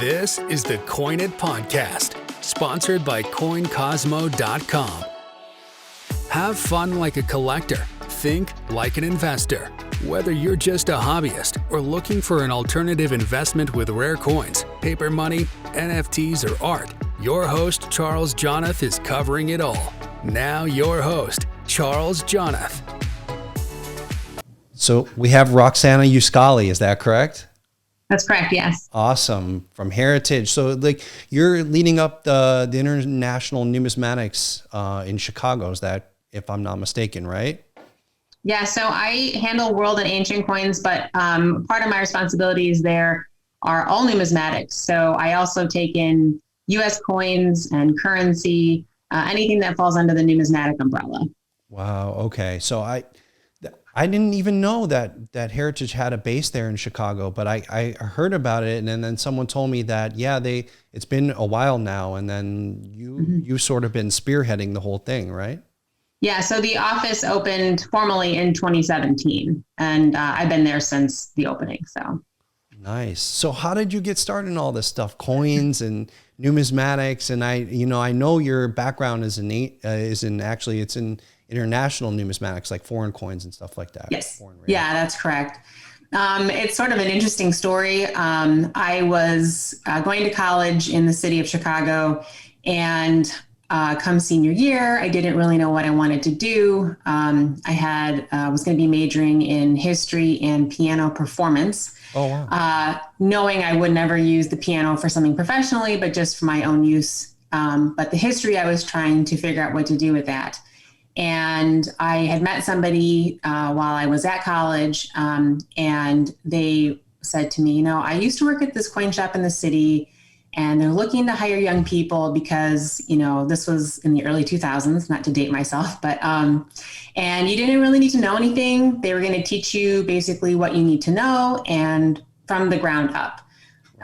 This is the Coin It Podcast, sponsored by CoinCosmo.com. Have fun like a collector. Think like an investor. Whether you're just a hobbyist or looking for an alternative investment with rare coins, paper money, NFTs, or art, your host, Charles Jonath, is covering it all. Now your host, Charles Jonath. So we have Roxana Uskali, is that correct? That's correct, yes. Awesome. From Heritage. So like you're leading up the International Numismatics in Chicago, is that, if I'm not mistaken, right? Yeah, so I handle world and ancient coins, but part of my responsibilities there are all numismatics. So I also take in U.S. coins and currency, anything that falls under the numismatic umbrella. Wow. Okay. So I didn't even know that Heritage had a base there in Chicago, but I heard about it, and then someone told me that it's been a while now, and then you sort of been spearheading the whole thing, right? Yeah, so the office opened formally in 2017, and I've been there since the opening. So nice. So how did you get started in all this stuff, coins and numismatics? And I know your background is in international numismatics, like foreign coins and stuff like that. Yes. Yeah, that's correct. It's sort of an interesting story. I was going to college in the city of Chicago, and come senior year, I didn't really know what I wanted to do. I was going to be majoring in history and piano performance. Oh, wow. Knowing I would never use the piano for something professionally, but just for my own use. But the history, I was trying to figure out what to do with that. And I had met somebody while I was at college, and they said to me, I used to work at this coin shop in the city, and they're looking to hire young people because, this was in the early 2000s, not to date myself, but, and you didn't really need to know anything. They were going to teach you basically what you need to know, and from the ground up.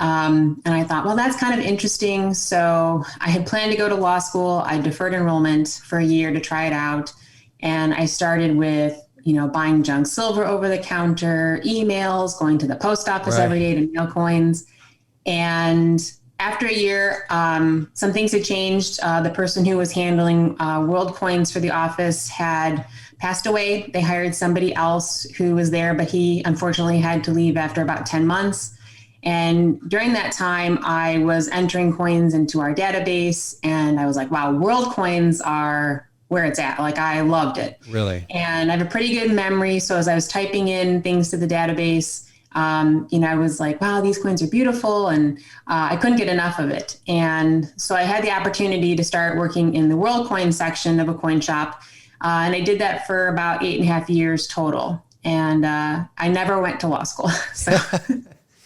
And I thought, well, that's kind of interesting. So I had planned to go to law school. I deferred enrollment for a year to try it out. And I started with, buying junk silver over the counter, emails, going to the post office every day to mail coins. And after a year, some things had changed. The person who was handling world coins for the office had passed away. They hired somebody else who was there, but he unfortunately had to leave after about 10 months. And during that time, I was entering coins into our database, and I was like, wow, world coins are where it's at. Like, I loved it. Really? And I have a pretty good memory. So as I was typing in things to the database, I was like, wow, these coins are beautiful. And I couldn't get enough of it. And so I had the opportunity to start working in the world coin section of a coin shop. And I did that for about 8.5 years total. And I never went to law school. So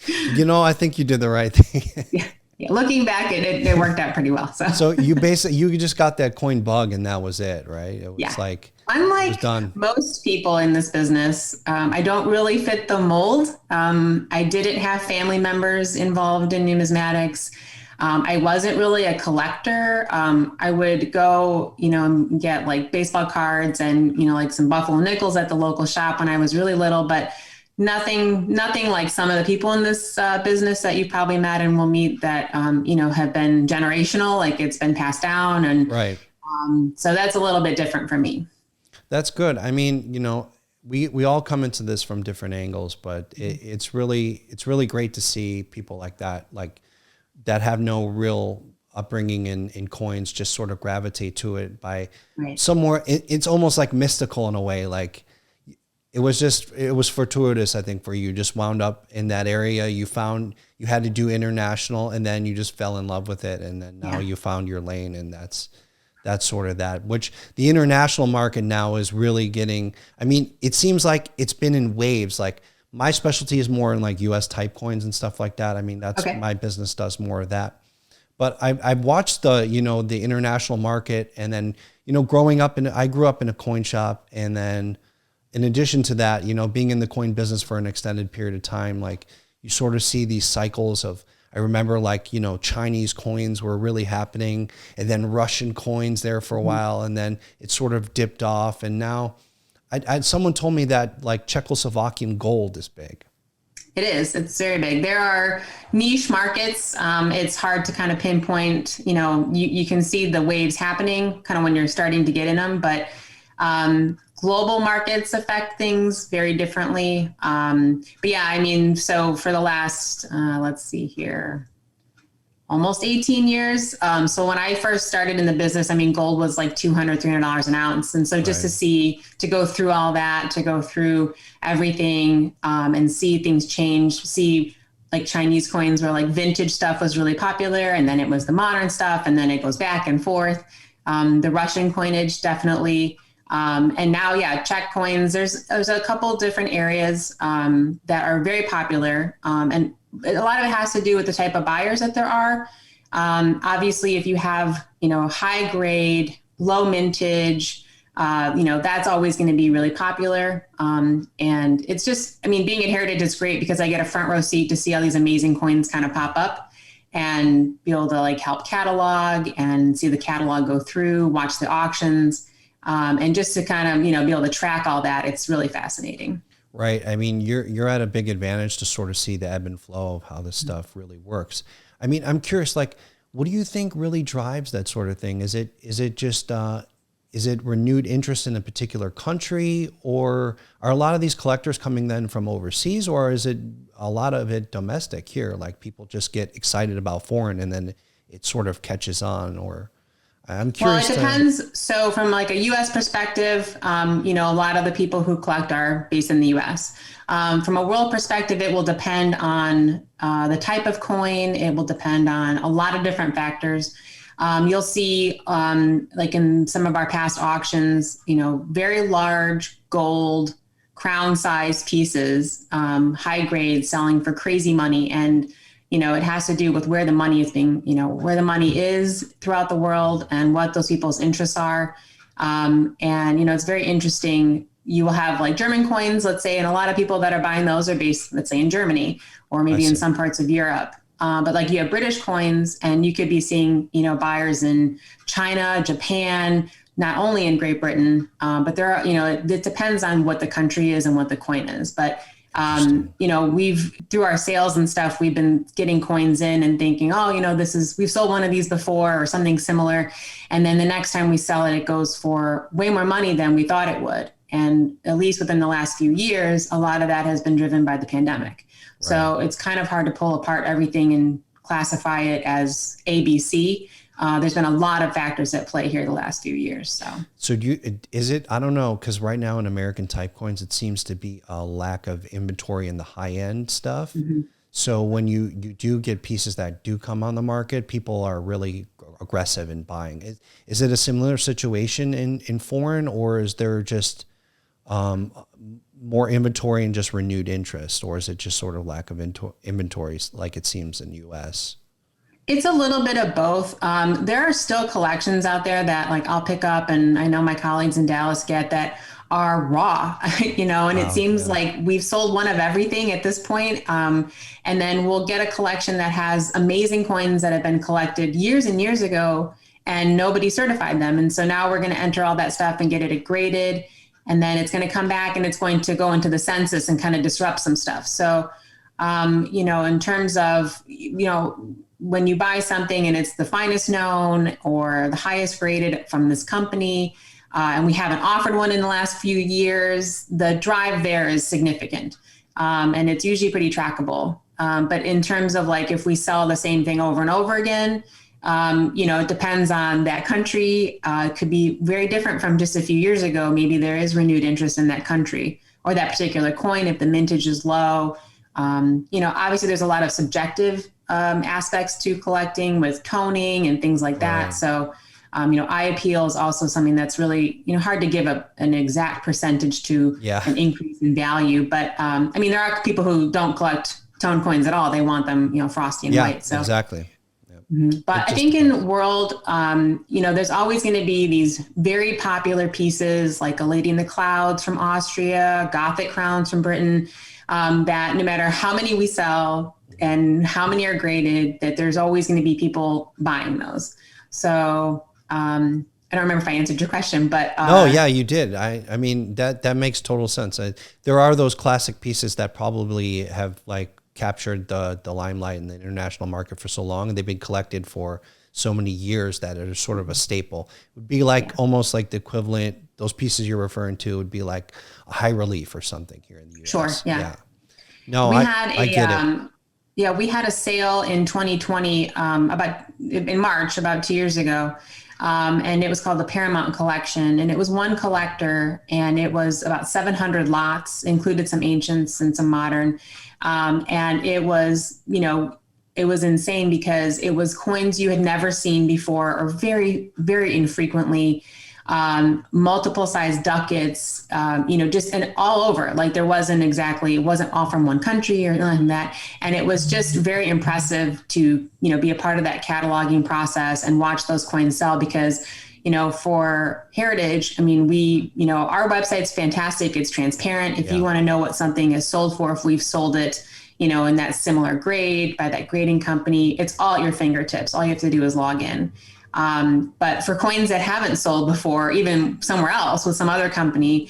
I think you did the right thing. Yeah. Looking back, it worked out pretty well. So you just got that coin bug, and that was it, right? It was like, unlike most people in this business, I don't really fit the mold. I didn't have family members involved in numismatics. I wasn't really a collector. I would go, and get like baseball cards and, like some Buffalo nickels at the local shop when I was really little, but nothing like some of the people in this business that you probably met and will meet that, have been generational, like it's been passed down. And right. So that's a little bit different for me. That's good. I mean, we all come into this from different angles, but it's really great to see people like that have no real upbringing in coins, just sort of gravitate to it by somewhere. It's almost like mystical in a way. Like it was fortuitous, I think, for you. Just wound up in that area. You found you had to do international, and then you just fell in love with it. And then now you found your lane, and that's sort of that, which the international market now is really getting. I mean, it seems like it's been in waves. Like my specialty is more in like US type coins and stuff like that. I mean, that's my business does more of that. But I've watched the international market, and then, growing up I grew up in a coin shop, and then in addition to that, being in the coin business for an extended period of time, like you sort of see these cycles of, I remember Chinese coins were really happening, and then Russian coins there for a while, and then it sort of dipped off. And now someone told me that like Czechoslovakian gold is big. It is. It's very big. There are niche markets. It's hard to kind of pinpoint, you can see the waves happening kind of when you're starting to get in them, but global markets affect things very differently. But yeah, I mean, so for the last, let's see here, almost 18 years. So when I first started in the business, I mean, gold was like $200, $300 an ounce. And so just to go through all that, to go through everything and see things change, see like Chinese coins where like vintage stuff was really popular. And then it was the modern stuff. And then it goes back and forth. The Russian coinage, definitely. And now, yeah, Czech coins, there's a couple different areas that are very popular. And a lot of it has to do with the type of buyers that there are. Obviously, if you have, high grade, low mintage, that's always going to be really popular. And it's just, I mean, being at Heritage is great because I get a front row seat to see all these amazing coins kind of pop up and be able to like help catalog and see the catalog go through, watch the auctions, and just to kind of, be able to track all that. It's really fascinating. Right. I mean, you're at a big advantage to sort of see the ebb and flow of how this stuff really works. I mean, I'm curious, like, what do you think really drives that sort of thing? Is it just, is it renewed interest in a particular country, or are a lot of these collectors coming then from overseas, or is it a lot of it domestic here? Like people just get excited about foreign and then it sort of catches on, or I'm curious. Well, it depends. So from like a U.S. perspective, a lot of the people who collect are based in the U.S. From a world perspective, it will depend on the type of coin. It will depend on a lot of different factors. You'll see, like in some of our past auctions, very large gold crown size pieces, high grade, selling for crazy money. And it has to do with where the money is being, where the money is throughout the world and what those people's interests are. And, it's very interesting. You will have like German coins, let's say, and a lot of people that are buying those are based, let's say, in Germany or maybe in some parts of Europe. But like you have British coins and you could be seeing, buyers in China, Japan, not only in Great Britain, but there are, it depends on what the country is and what the coin is. But we've, through our sales and stuff, we've been getting coins in and thinking, we've sold one of these before or something similar. And then the next time we sell it, it goes for way more money than we thought it would. And at least within the last few years, a lot of that has been driven by the pandemic. Right. So it's kind of hard to pull apart everything and classify it as ABC. There's been a lot of factors at play here the last few years. So I don't know, because right now in American type coins, it seems to be a lack of inventory in the high end stuff. Mm-hmm. So when you do get pieces that do come on the market, people are really aggressive in buying. Is it a similar situation in foreign, or is there just more inventory and just renewed interest, or is it just sort of lack of inventories like it seems in the US? It's a little bit of both. There are still collections out there that like I'll pick up, and I know my colleagues in Dallas get that are raw, and it seems like we've sold one of everything at this point. And then we'll get a collection that has amazing coins that have been collected years and years ago and nobody certified them. And so now we're going to enter all that stuff and get it graded. And then it's going to come back and it's going to go into the census and kind of disrupt some stuff. So, in terms of, when you buy something and it's the finest known or the highest graded from this company, and we haven't offered one in the last few years, the drive there is significant. And it's usually pretty trackable. But in terms of like, if we sell the same thing over and over again, it depends on that country. It could be very different from just a few years ago. Maybe there is renewed interest in that country or that particular coin if the mintage is low. Obviously there's a lot of subjective aspects to collecting with toning and things like that. Right. So, eye appeal is also something that's really, hard to give an exact percentage to an increase in value. But, there are people who don't collect tone coins at all. They want them, frosty and white. So exactly. Mm-hmm. But I think in world, there's always going to be these very popular pieces like a Lady in the Clouds from Austria, Gothic crowns from Britain, that no matter how many we sell and how many are graded, that there's always going to be people buying those. So, I don't remember if I answered your question, but no, yeah, you did. I mean, that makes total sense. There are those classic pieces that probably have like captured the limelight in the international market for so long, and they've been collected for so many years that it is sort of a staple. It would be like almost like the equivalent, those pieces you're referring to would be like a high relief or something here in the US. Sure. Yeah. No, I get it. Yeah, we had a sale in 2020, about in March, about 2 years ago. And it was called the Paramount Collection. And it was one collector, and it was about 700 lots, included some ancients and some modern. And it was, it was insane because it was coins you had never seen before, or very, very infrequently, multiple size ducats, just and all over. Like there wasn't exactly, it wasn't all from one country or anything like that. And it was just very impressive to, be a part of that cataloging process and watch those coins sell because, for heritage, I mean, our website's fantastic. It's transparent. If you want to know what something is sold for, if we've sold it, in that similar grade by that grading company, it's all at your fingertips. All you have to do is log in. But for coins that haven't sold before, even somewhere else with some other company,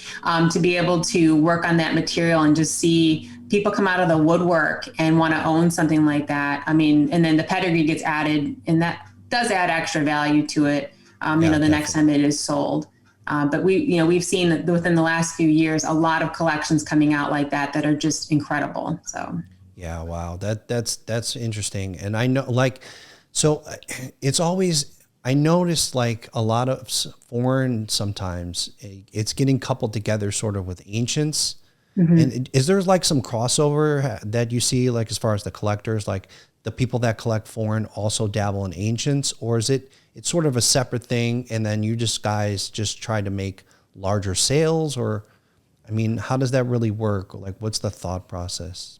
to be able to work on that material and just see people come out of the woodwork and want to own something like that. I mean, and then the pedigree gets added, and that does add extra value to it, the next time it is sold. But we've seen that within the last few years, a lot of collections coming out like that are just incredible. So. Yeah. Wow. That's interesting. And I know so it's always, I noticed like a lot of foreign, sometimes it's getting coupled together sort of with ancients. Mm-hmm. And is there like some crossover that you see, like as far as the collectors, like the people that collect foreign also dabble in ancients, or is it's sort of a separate thing? And then you guys try to make larger sales, or, I mean, how does that really work? Like, what's the thought process?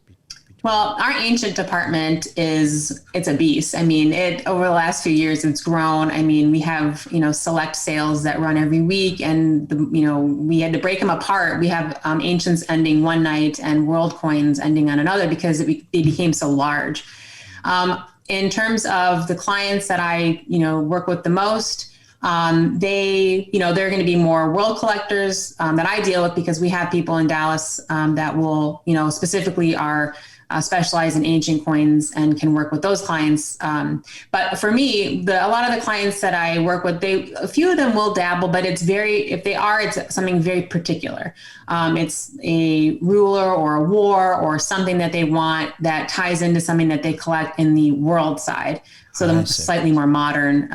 Well, our ancient department it's a beast. I mean, over the last few years, it's grown. I mean, we have, select sales that run every week, and, we had to break them apart. We have ancients ending one night and world coins ending on another because they became so large. In terms of the clients that I, work with the most, they're going to be more world collectors that I deal with, because we have people in Dallas that will, specifically are specialize in ancient coins and can work with those clients. But for me, a lot of the clients that I work with, a few of them will dabble, but it's something very particular. It's a ruler or a war or something that they want that ties into something that they collect in the world side. So the slightly more modern,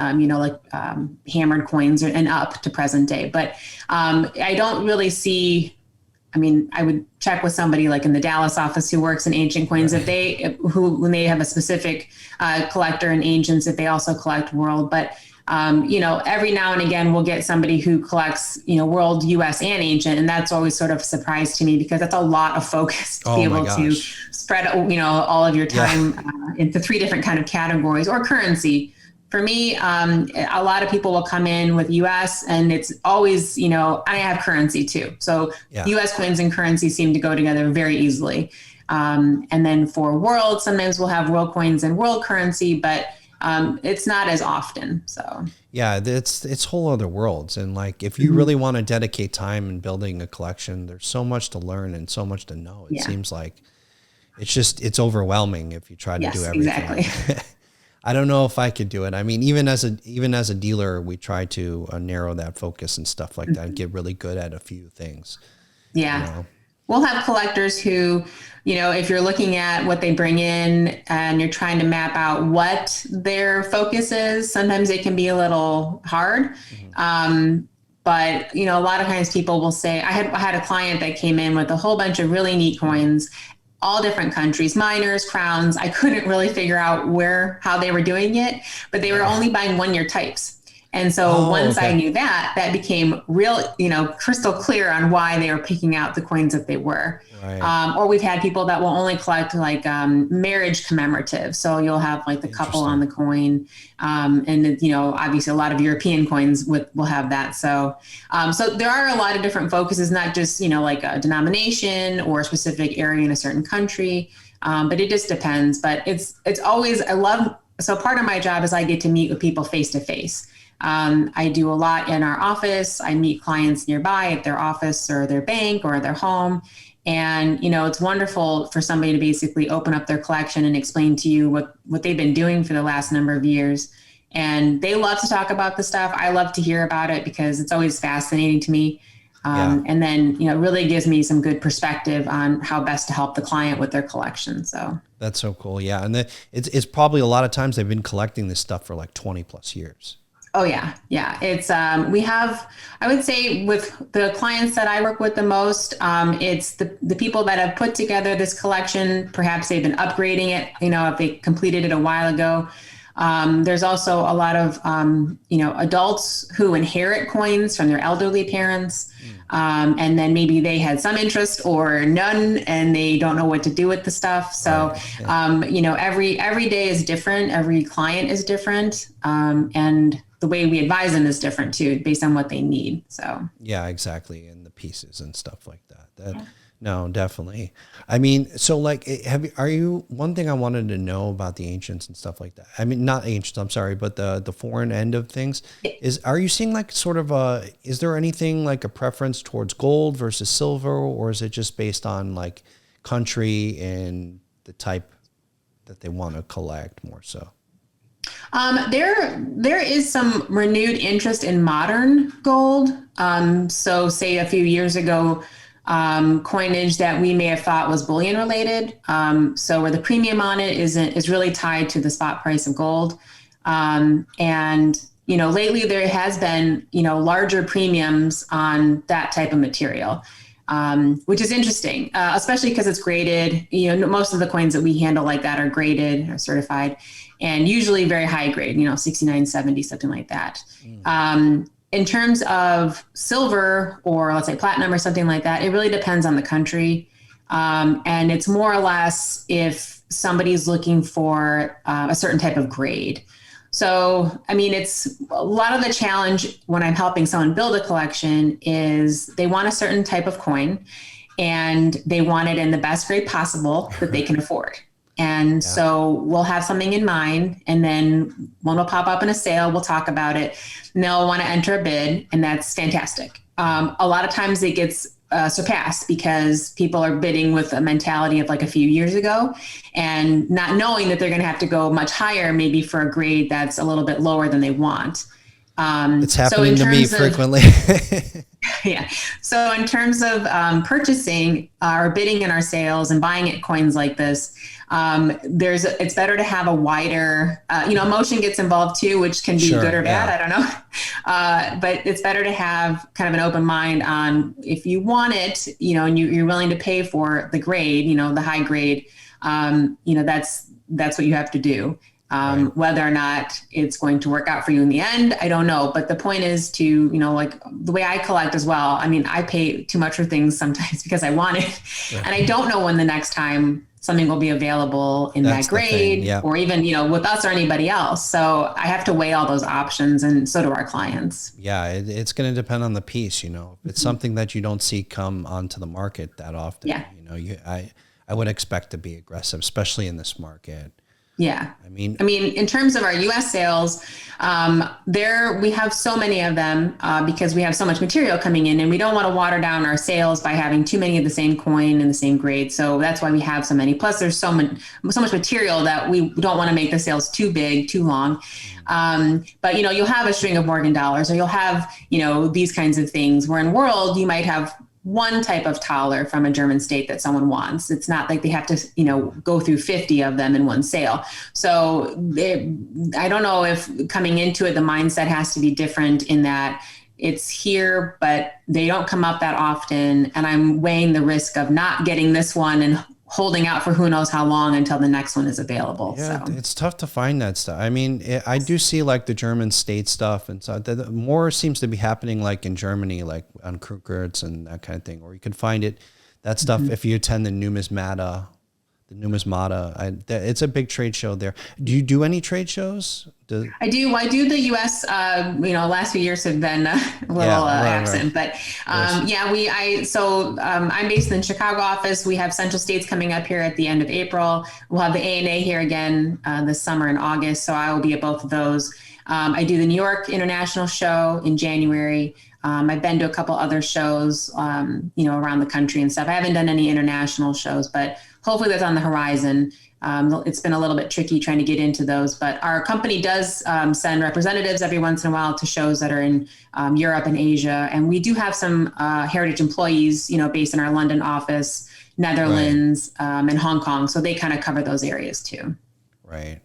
hammered coins and up to present day. But I don't really see, I would check with somebody like in the Dallas office who works in ancient coins, when they have a specific collector in ancients, if they also collect world. But, every now and again, we'll get somebody who collects, world, US, and ancient. And that's always sort of a surprise to me, because that's a lot of focus to be able to spread, all of your time into 3 different kind of categories or currency. For me, a lot of people will come in with US, and it's always, I have currency too. So US coins and currency seem to go together very easily. And then for world, sometimes we'll have world coins and world currency, but it's not as often. So yeah, it's whole other worlds. And like, if you really want to dedicate time in building a collection, there's so much to learn and so much to know. It seems like it's overwhelming if you try to do everything. Exactly. I don't know if I could do it. I mean, even as a dealer, we try to narrow that focus and stuff like that, and get really good at a few things. Yeah. We'll have collectors who, if you're looking at what they bring in and you're trying to map out what their focus is, sometimes it can be a little hard. Mm-hmm. But, a lot of times people will say, I had a client that came in with a whole bunch of really neat coins, all different countries, minors, crowns. I couldn't really figure out how they were doing it, but they were only buying 1-year types. And so I knew that became real, crystal clear on why they were picking out the coins that they were. Right. Or we've had people that will only collect like marriage commemorative. So you'll have like the couple on the coin. And, obviously a lot of European coins will have that. So there are a lot of different focuses, not just, like a denomination or a specific area in a certain country. But it just depends. But it's always, so part of my job is I get to meet with people face to face. I do a lot in our office. I meet clients nearby at their office or their bank or their home. And, it's wonderful for somebody to basically open up their collection and explain to you what they've been doing for the last number of years. And they love to talk about the stuff. I love to hear about it because it's always fascinating to me. And then, it really gives me some good perspective on how best to help the client with their collection. So that's so cool. Yeah. And it's probably a lot of times they've been collecting this stuff for like 20 plus years. Oh yeah. Yeah. It's, we have, I would say with the clients that I work with the most, it's the people that have put together this collection. Perhaps they've been upgrading it, if they completed it a while ago. There's also a lot of, adults who inherit coins from their elderly parents. And then maybe they had some interest or none and they don't know what to do with the stuff. So, every day is different. Every client is different. And the way we advise them is different too, based on what they need. So, yeah, exactly. And the pieces and stuff like that. No, definitely. I mean, so like, one thing I wanted to know about the ancients and stuff like that. I mean, not ancients, I'm sorry, but the foreign end of things are you seeing like sort of is there anything like a preference towards gold versus silver, or is it just based on like country and the type that they want to collect more so? There is some renewed interest in modern gold. So say a few years ago, coinage that we may have thought was bullion related. So where the premium on it is really tied to the spot price of gold. And, lately there has been, larger premiums on that type of material, which is interesting, especially because it's graded. Most of the coins that we handle like that are graded or certified and usually very high grade, 69, 70, something like that. In terms of silver or let's say platinum or something like that, it really depends on the country. And it's more or less if somebody's looking for a certain type of grade. So, I mean, it's a lot of the challenge when I'm helping someone build a collection is they want a certain type of coin and they want it in the best grade possible that they can afford. And so we'll have something in mind, and then one will pop up in a sale. We'll talk about it, and they'll want to enter a bid, and that's fantastic. A lot of times it gets surpassed because people are bidding with a mentality of like a few years ago and not knowing that they're going to have to go much higher, maybe for a grade that's a little bit lower than they want. It's happening to me frequently. Yeah. So in terms of purchasing or bidding in our sales and buying at coins like this, it's better to have a wider, emotion gets involved too, which can be good or bad. I don't know. But it's better to have kind of an open mind on if you want it, and you're willing to pay for the grade, the high grade, that's what you have to do. Whether or not it's going to work out for you in the end, I don't know. But the point is to, like the way I collect as well. I mean, I pay too much for things sometimes because I want it. Right. And I don't know when the next time something will be available in that grade or even, with us or anybody else. So I have to weigh all those options, and so do our clients. Yeah. It's going to depend on the piece, If it's something that you don't see come onto the market that often, I would expect to be aggressive, especially in this market. Yeah. I mean, in terms of our U.S. sales, we have so many of them because we have so much material coming in, and we don't want to water down our sales by having too many of the same coin and the same grade. So that's why we have so many. Plus, there's so much material that we don't want to make the sales too big, too long. But you'll have a string of Morgan dollars, or you'll have these kinds of things. Where in world you might have one type of taler from a German state that someone wants. It's not like they have to, go through 50 of them in one sale. So I don't know if coming into it, the mindset has to be different in that it's here, but they don't come up that often. And I'm weighing the risk of not getting this one and holding out for who knows how long until the next one is available. Yeah, so it's tough to find that stuff. I mean, I do see like the German state stuff, and so more seems to be happening like in Germany, like on Kruggerts and that kind of thing, or you can find that stuff if you attend the Numismata. It's a big trade show there. Do you do any trade shows? I do. I do the U.S. Last few years have been a little absent, but I'm based in the Chicago office. We have Central States coming up here at the end of April. We'll have the ANA here again this summer in August, so I will be at both of those. I do the New York International Show in January. I've been to a couple other shows, around the country and stuff. I haven't done any international shows, but hopefully that's on the horizon. It's been a little bit tricky trying to get into those, but our company does send representatives every once in a while to shows that are in Europe and Asia. And we do have some heritage employees, based in our London office, Netherlands, and Hong Kong. So they kind of cover those areas too. Right.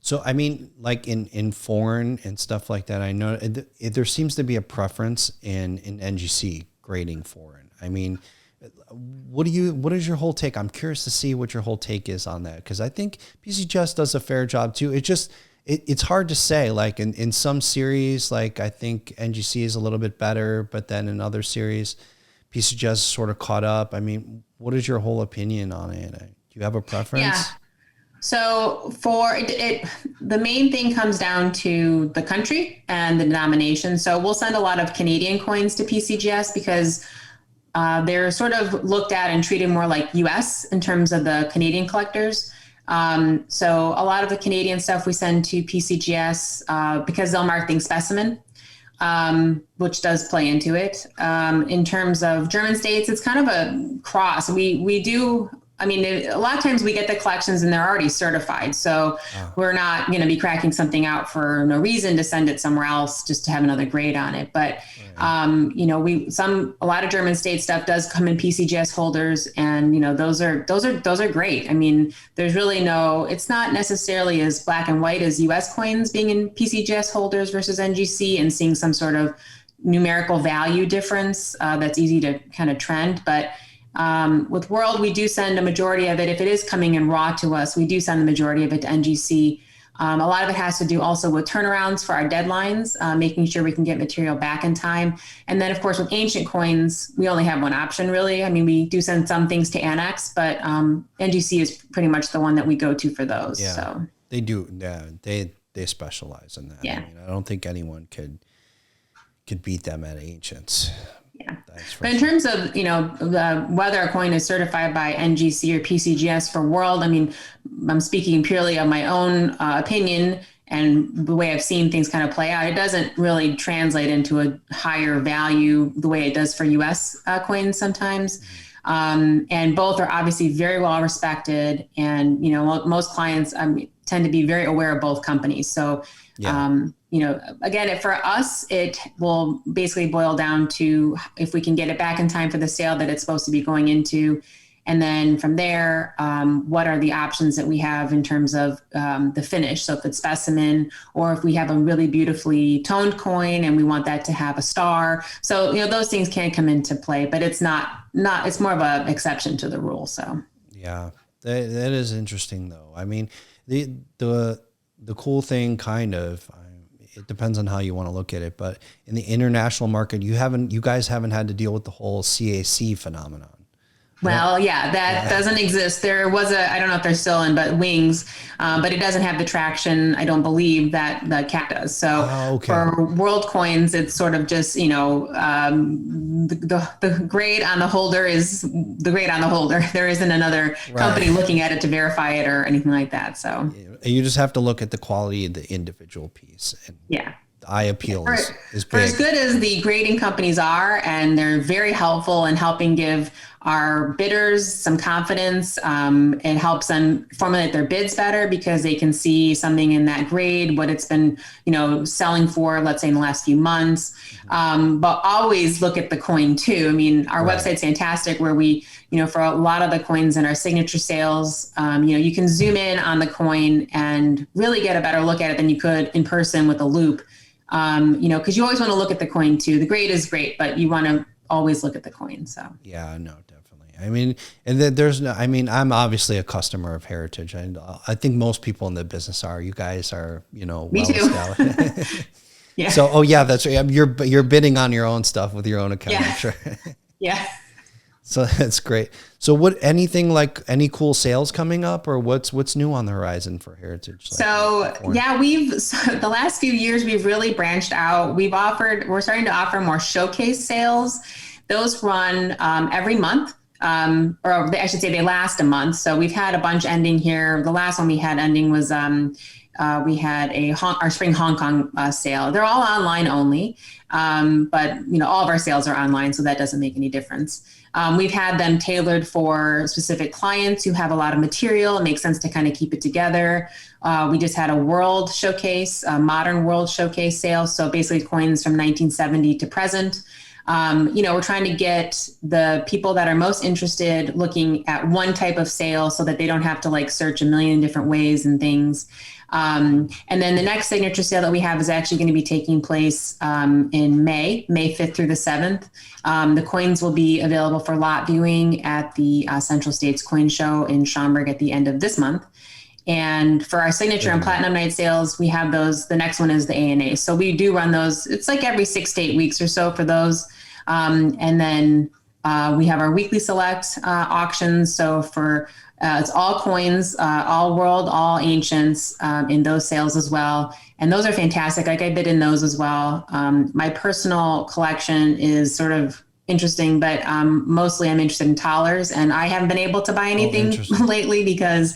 So, I mean, like in foreign and stuff like that, I know there seems to be a preference in NGC grading foreign. I mean, what is your whole take? I'm curious to see what your whole take is on that. Cause I think PCGS does a fair job too. It's hard to say, like in some series, like I think NGC is a little bit better, but then in other series, PCGS sort of caught up. I mean, what is your whole opinion on it? Do you have a preference? Yeah. So for it, the main thing comes down to the country and the denomination. So we'll send a lot of Canadian coins to PCGS because they're sort of looked at and treated more like US in terms of the Canadian collectors. So a lot of the Canadian stuff we send to PCGS because they'll mark things specimen, which does play into it. In terms of German states, it's kind of a cross. We do. I mean, a lot of times we get the collections and they're already certified. So we're not going to be cracking something out for no reason to send it somewhere else just to have another grade on it. But, a lot of German state stuff does come in PCGS holders, and, those are great. I mean, there's really it's not necessarily as black and white as US coins being in PCGS holders versus NGC and seeing some sort of numerical value difference that's easy to kind of trend. But with World, we do send a majority of it. If it is coming in raw to us, we do send the majority of it to NGC. A lot of it has to do also with turnarounds for our deadlines, making sure we can get material back in time. And then, of course, with ancient coins, we only have one option, really. I mean, we do send some things to Annex, but NGC is pretty much the one that we go to for those. Yeah, so they do. Yeah, they specialize in that. Yeah. I mean, I don't think anyone could beat them at ancients. Yeah. But in terms of, whether a coin is certified by NGC or PCGS for World, I mean, I'm speaking purely of my own opinion and the way I've seen things kind of play out. It doesn't really translate into a higher value the way it does for US coins sometimes. And both are obviously very well respected. And, most clients tend to be very aware of both companies. So, again, for us, it will basically boil down to if we can get it back in time for the sale that it's supposed to be going into. And then from there, what are the options that we have in terms of the finish? So if it's specimen, or if we have a really beautifully toned coin and we want that to have a star. So, those things can come into play, but it's it's more of an exception to the rule. So, yeah, that is interesting though. I mean, the cool thing it depends on how you want to look at it, but in the international market, you guys haven't had to deal with the whole CAC phenomenon. Well, yeah, that doesn't exist. There was I don't know if they're still in, but Wings, but it doesn't have the traction, I don't believe, that the CAC does. So for World coins, it's sort of just, the grade on the holder is the grade on the holder. There isn't another company looking at it to verify it or anything like that. So you just have to look at the quality of the individual piece. And the eye appeal is big. For as good as the grading companies are, and they're very helpful in helping give our bidders some confidence. It helps them formulate their bids better because they can see something in that grade, what it's been, selling for, let's say in the last few months. But always look at the coin too. I mean, our website's fantastic where we, for a lot of the coins in our signature sales, you can zoom in on the coin and really get a better look at it than you could in person with a loop. Because you always want to look at the coin too. The grade is great, but you want to always look at the coin. So yeah, no, definitely. I mean, and then I'm obviously a customer of Heritage, and I think most people in the business are. You guys are, Me well too. established. Yeah. So, that's right. You're bidding on your own stuff with your own account. Yeah. I'm sure. Yeah. So that's great. So any cool sales coming up, or what's new on the horizon for Heritage? The last few years, we've really branched out. We're starting to offer more showcase sales. Those run every month, or I should say they last a month. So we've had a bunch ending here. The last one we had ending was we had our spring Hong Kong sale. They're all online only, but all of our sales are online, so that doesn't make any difference. We've had them tailored for specific clients who have a lot of material. It makes sense to kind of keep it together. We just had a world showcase, a modern world showcase sale. So basically coins from 1970 to present. We're trying to get the people that are most interested looking at one type of sale so that they don't have to like search a million different ways and things. And then the next signature sale that we have is actually going to be taking place in May 5th through the 7th. The coins will be available for lot viewing at the Central States Coin Show in Schaumburg at the end of this month. And for our signature and platinum night sales, we have those. The next one is the ANA. So we do run those. It's like every 6 to 8 weeks or so for those. And then we have our weekly select auctions. So for it's all coins, all world, all ancients in those sales as well. And those are fantastic. Like I bid in those as well. My personal collection is sort of interesting, but mostly I'm interested in thalers, and I haven't been able to buy anything lately because,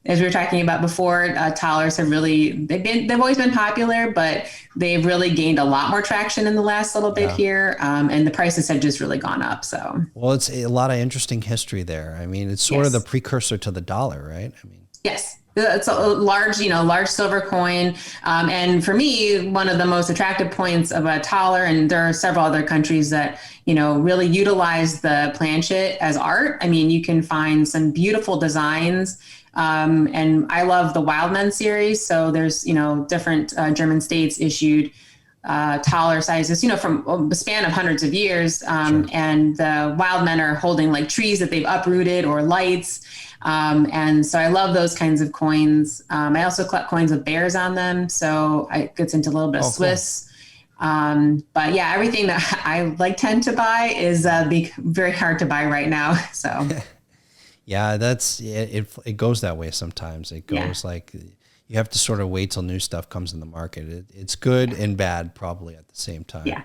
as we were talking about before, thalers have they've always been popular, but they've really gained a lot more traction in the last little bit here. And the prices have just really gone up. So, well, it's a lot of interesting history there. I mean, it's sort of the precursor to the dollar, right? I mean, yes. It's a large silver coin. And for me, one of the most attractive points of a thaler, and there are several other countries that, really utilize the planchet as art. I mean, you can find some beautiful designs. And I love the Wildman series. So there's, different German states issued thaler sizes, from a span of hundreds of years. And the Wildmen are holding like trees that they've uprooted or lights. And so I love those kinds of coins. I also collect coins with bears on them. So it gets into a little bit of Swiss. Cool. But yeah, everything that I tend to buy is very hard to buy right now. So yeah, it goes that way sometimes. It goes like you have to sort of wait till new stuff comes in the market. It's good and bad probably at the same time. Yeah.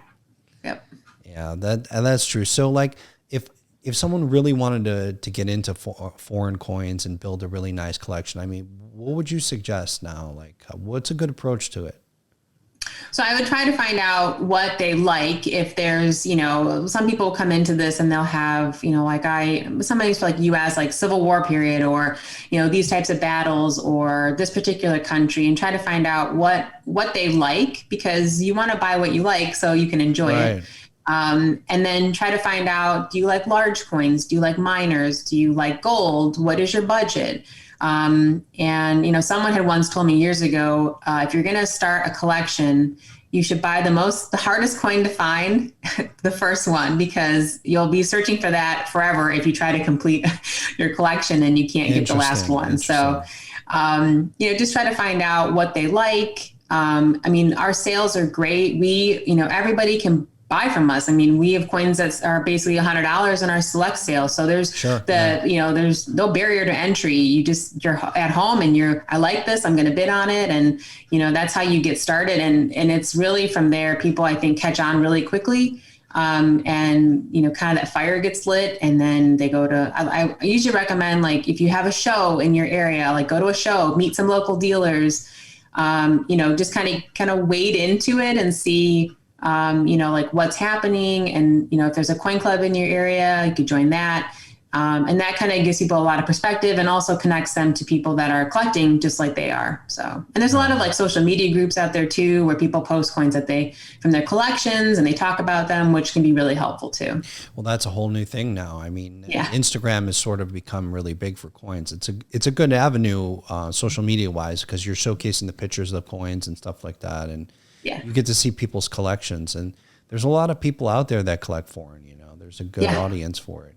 Yep. Yeah, that's true. So like if someone really wanted to get into foreign coins and build a really nice collection, I mean, what would you suggest now? Like, what's a good approach to it? So I would try to find out what they like. If there's, some people come into this and they'll have, somebody's like US, like Civil War period, or, these types of battles, or this particular country, and try to find out what they like, because you want to buy what you like so you can enjoy it. And then try to find out, do you like large coins? Do you like minors? Do you like gold? What is your budget? And, someone had once told me years ago, if you're going to start a collection, you should buy the hardest coin to find, the first one, because you'll be searching for that forever if you try to complete your collection and you can't get the last one. So, just try to find out what they like. Our sales are great. Everybody can buy from us. I mean, we have coins that are basically $100 in our select sale. So there's there's no barrier to entry. You're at home and I like this, I'm going to bid on it. And, that's how you get started. And it's really from there, people, I think, catch on really quickly. And, kind of that fire gets lit, and then they go to, I usually recommend, like, if you have a show in your area, like go to a show, meet some local dealers, just kind of wade into it and see, what's happening. And, if there's a coin club in your area, you could join that. And that kind of gives people a lot of perspective and also connects them to people that are collecting just like they are. So, and there's a lot of social media groups out there too, where people post coins from their collections, and they talk about them, which can be really helpful too. Well, that's a whole new thing now. I mean, Instagram has sort of become really big for coins. It's a good avenue, social media wise, because you're showcasing the pictures of the coins and stuff like that. And you get to see people's collections, and there's a lot of people out there that collect foreign, there's a good audience for it,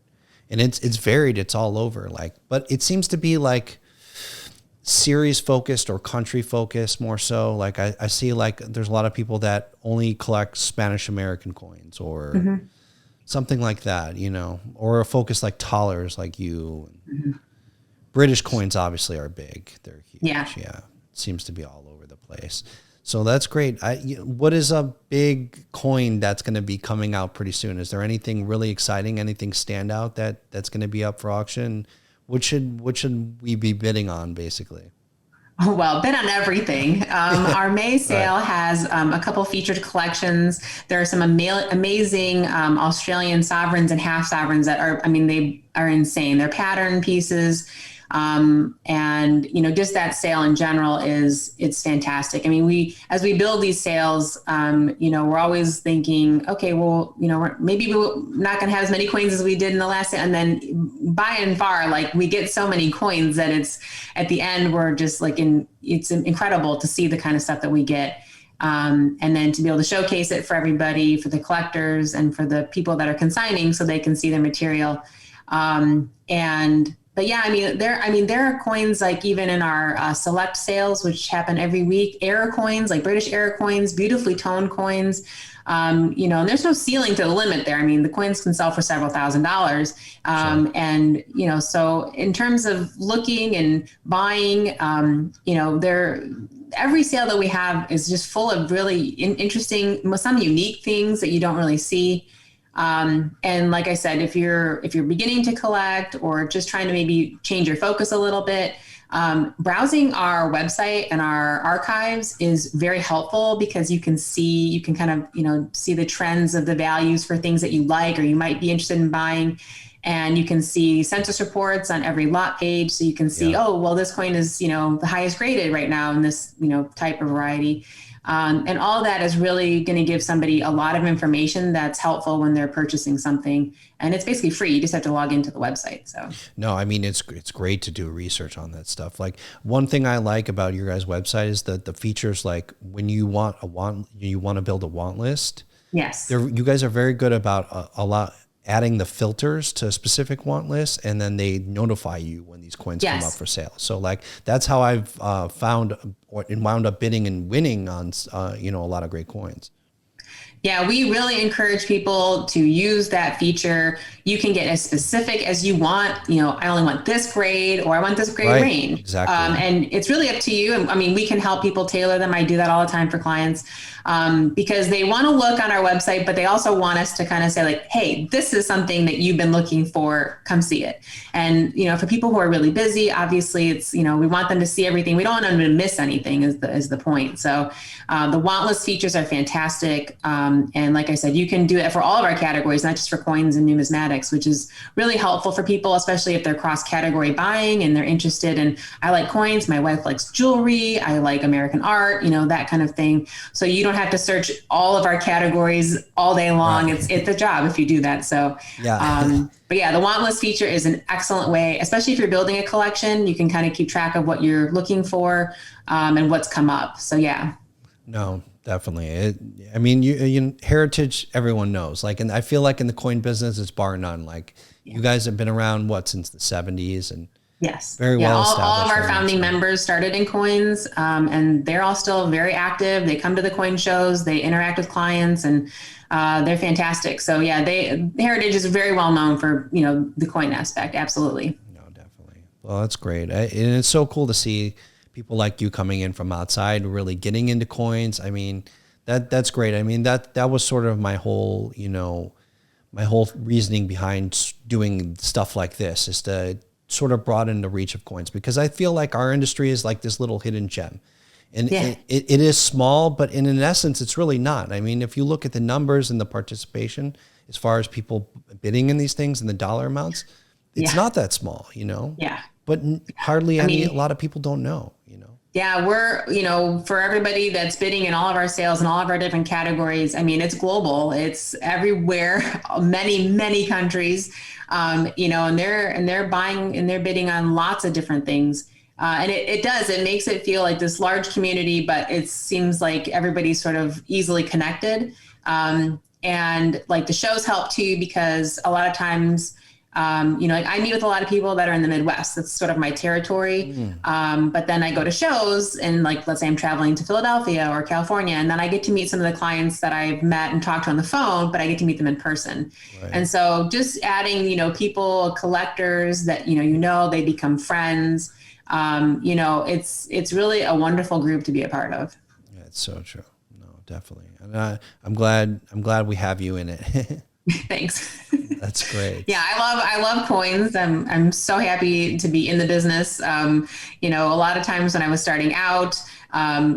and it's varied. It's all over, but it seems to be series focused or country focused more so. Like I see there's a lot of people that only collect Spanish American coins or something like that, or a focus like thalers like you. British coins obviously are big. They're huge. Yeah. It seems to be all over the place. So that's great. What is a big coin that's going to be coming out pretty soon? Is there anything really exciting, anything stand out that's going to be up for auction? What should we be bidding on, basically? Well, been on everything. Our May sale Right. has a couple featured collections. There are some amazing Australian sovereigns and half sovereigns that are, I mean, they are insane. They're pattern pieces. And just that sale in general it's fantastic. I mean, as we build these sales, we're always thinking, okay, well, maybe we're not going to have as many coins as we did in the last sale. And then by and far, like, we get so many coins that it's at the end, we're just like it's incredible to see the kind of stuff that we get. And then to be able to showcase it for everybody, for the collectors and for the people that are consigning so they can see their material. But yeah, there are coins like even in our select sales, which happen every week, error coins, like British error coins, beautifully toned coins. And there's no ceiling to the limit there. I mean, the coins can sell for several $1,000s. Sure. And, so in terms of looking and buying, every sale that we have is just full of really interesting, some unique things that you don't really see. And like I said, if you're beginning to collect or just trying to maybe change your focus a little bit, browsing our website and our archives is very helpful because you can kind of, see the trends of the values for things that you like or you might be interested in buying. And you can see census reports on every lot page. So you can see, Yeah. oh, well, this coin is, the highest graded right now in this, type of variety. And all that is really going to give somebody a lot of information that's helpful when they're purchasing something. And it's basically free. You just have to log into the website. So No, I mean, it's great to do research on that stuff. Like, one thing I like about your guys' website is that the features, like when you want to build a want list. yes. You guys are very good about a lot adding the filters to specific want lists, and then they notify you when these coins come up Yes. for sale. So like that's how I've found and wound up bidding and winning on a lot of great coins. Yeah, we really encourage people to use that feature. You can get as specific as you want. I only want this grade or I want this grade Right. range. Exactly. And it's really up to you. And I mean, we can help people tailor them. I do that all the time for clients because they want to look on our website, but they also want us to kind of say like, hey, this is something that you've been looking for. Come see it. And, for people who are really busy, obviously it's, we want them to see everything. We don't want them to miss anything is the point. So the want list features are fantastic. And like I said, you can do it for all of our categories, not just for coins and numismatics, which is really helpful for people, especially if they're cross-category buying and they're interested in, I like coins, my wife likes jewelry, I like American art, that kind of thing. So you don't have to search all of our categories all day long. Right. It's a job if you do that. So, Yeah. but yeah, the want list feature is an excellent way, especially if you're building a collection, you can kind of keep track of what you're looking for and what's come up. So yeah. No, definitely. I mean, heritage, everyone knows. Like, and I feel like in the coin business, it's bar none. Like, you guys have been around since the 70s, and Yes. very Yeah, well all established. of our right now, founding so. members started in coins, and they're all still very active. They come to the coin shows, they interact with clients, and they're fantastic. So yeah, Heritage is very well known for the coin aspect. Absolutely. No, definitely. Well, that's great. And it's so cool to see people like you coming in from outside, really getting into coins. I mean, that's great. I mean, that was sort of my whole reasoning behind doing stuff like this, is to sort of broaden the reach of coins, because I feel like our industry is like this little hidden gem. And Yeah. it is small, but in essence, it's really not. I mean, if you look at the numbers and the participation, as far as people bidding in these things and the dollar amounts, it's Yeah. not that small, Yeah. but hardly I mean, a lot of people don't know. Yeah, we're, for everybody that's bidding in all of our sales and all of our different categories, I mean, it's global. It's everywhere, many, many countries, and they're buying and they're bidding on lots of different things. And it makes it feel like this large community, but it seems like everybody's sort of easily connected. And like the shows help too, because a lot of times, like I meet with a lot of people that are in the Midwest. That's sort of my territory. But then I go to shows and like, let's say I'm traveling to Philadelphia or California, and then I get to meet some of the clients that I've met and talked to on the phone, but I get to meet them in person. Right. And so just adding, people, collectors that, they become friends. It's really a wonderful group to be a part of. Yeah, it's so true. No, definitely. And I'm glad we have you in it. Thanks. That's great. Yeah, I love coins. I'm so happy to be in the business. You know, a lot of times when I was starting out,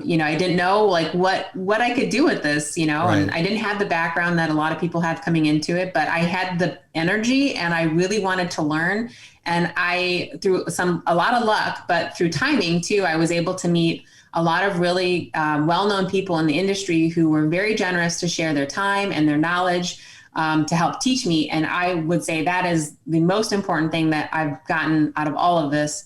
you know, I didn't know like what I could do with this, you know, and Right. I didn't have the background that a lot of people have coming into it, but I had the energy and I really wanted to learn. And I, through a lot of luck, but through timing too, I was able to meet a lot of really well-known people in the industry who were very generous to share their time and their knowledge to help teach me. And I would say that is the most important thing that I've gotten out of all of this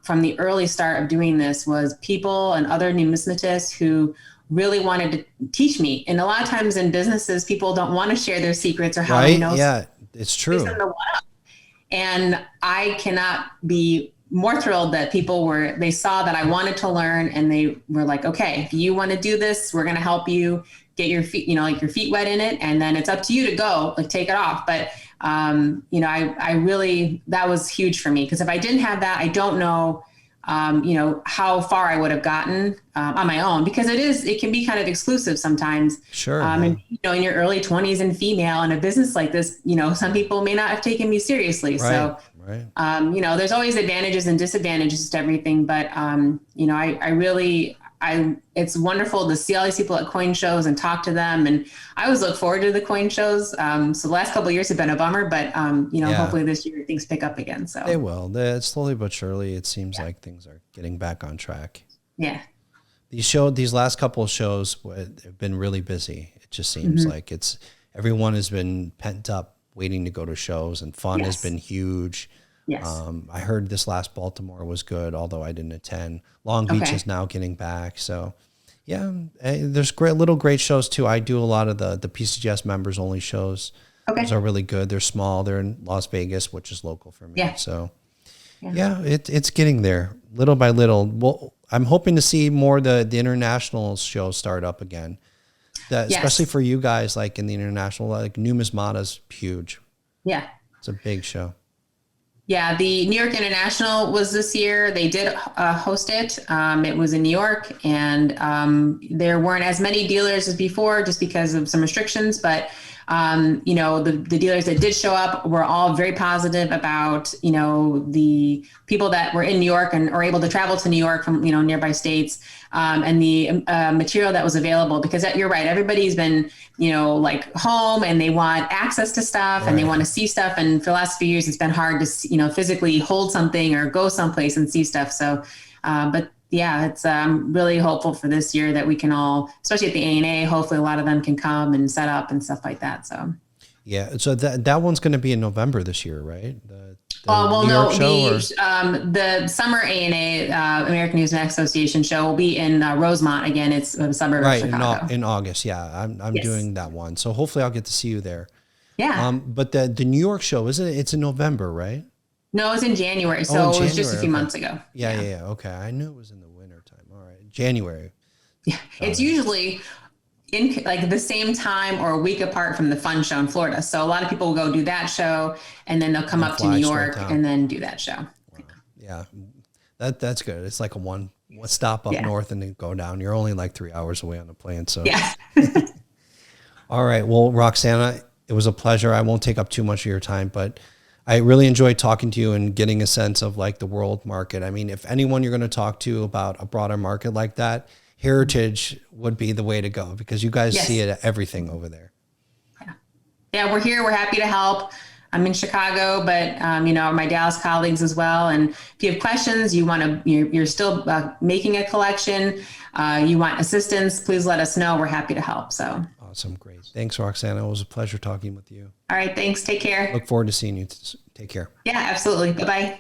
from the early start of doing this was people and other numismatists who really wanted to teach me. And a lot of times in businesses, people don't want to share their secrets or how they know. Yeah, it's true. And I cannot be more thrilled that they saw that I wanted to learn and they were like, okay, if you want to do this, we're going to help you get your feet, you know, like your feet wet in it. And then it's up to you to go, like take it off. But, you know, I really, that was huge for me because if I didn't have that, I don't know, you know, how far I would have gotten on my own because it can be kind of exclusive sometimes. Sure. And, you know, in your early 20s and female in a business like this, you know, some people may not have taken me seriously. Right. So, you know, there's always advantages and disadvantages to everything, but, you know, it's wonderful to see all these people at coin shows and talk to them. And I always look forward to the coin shows. So the last couple of years have been a bummer, but, you know, hopefully this year things pick up again. So they will. Slowly but surely, it seems like things are getting back on track. Yeah. These last couple of shows have been really busy. It just seems like everyone has been pent up waiting to go to shows and fun has been huge. Yes. I heard this last Baltimore was good, although I didn't attend. Long Beach is now getting back. So yeah, there's great shows too. I do a lot of the PCGS members only shows. Okay. Those are really good. They're small. They're in Las Vegas, which is local for me. Yeah. So it's getting there little by little. Well, I'm hoping to see more the international shows start up again. Especially for you guys, like in the international, like Numismata's huge. Yeah. It's a big show. Yeah, the New York International was this year. They did host it. It was in New York, and there weren't as many dealers as before just because of some restrictions. But, you know, the dealers that did show up were all very positive about, you know, the people that were in New York and are able to travel to New York from, you know, nearby states and the material that was available. Because you're right, everybody's been, you know, like home and they want access to stuff and they want to see stuff. And for the last few years, it's been hard to, you know, physically hold something or go someplace and see stuff. So, but yeah, it's really hopeful for this year that we can all, especially at the ANA, hopefully a lot of them can come and set up and stuff like that. So yeah, so that one's going to be in November this year, right? The summer ANA American Newsman Association show will be in Rosemont again. It's a suburb of Chicago. In August. Yeah, I'm doing that one, so hopefully I'll get to see you there. Yeah. But the New York show it's in November, right? No, it was in January. So it was just a few months ago. Yeah. Okay. I knew it was in the winter time. All right. January. Yeah. It's usually in like the same time or a week apart from the fun show in Florida. So a lot of people will go do that show and then they'll come up to New York and then do that show. Wow. Yeah. That's good. It's like a one stop up north and then go down. You're only like 3 hours away on the plane. So yeah. All right. Well, Roxana, it was a pleasure. I won't take up too much of your time, but I really enjoyed talking to you and getting a sense of like the world market. I mean, if anyone you're going to talk to about a broader market like that, Heritage would be the way to go because you guys see it everything over there. Yeah, we're here. We're happy to help. I'm in Chicago, but you know, my Dallas colleagues as well. And if you have questions, you're still making a collection, you want assistance, please let us know. We're happy to help. So awesome. Great. Thanks, Roxana. It was a pleasure talking with you. All right. Thanks. Take care. Look forward to seeing you. Take care. Yeah, absolutely. Bye-bye.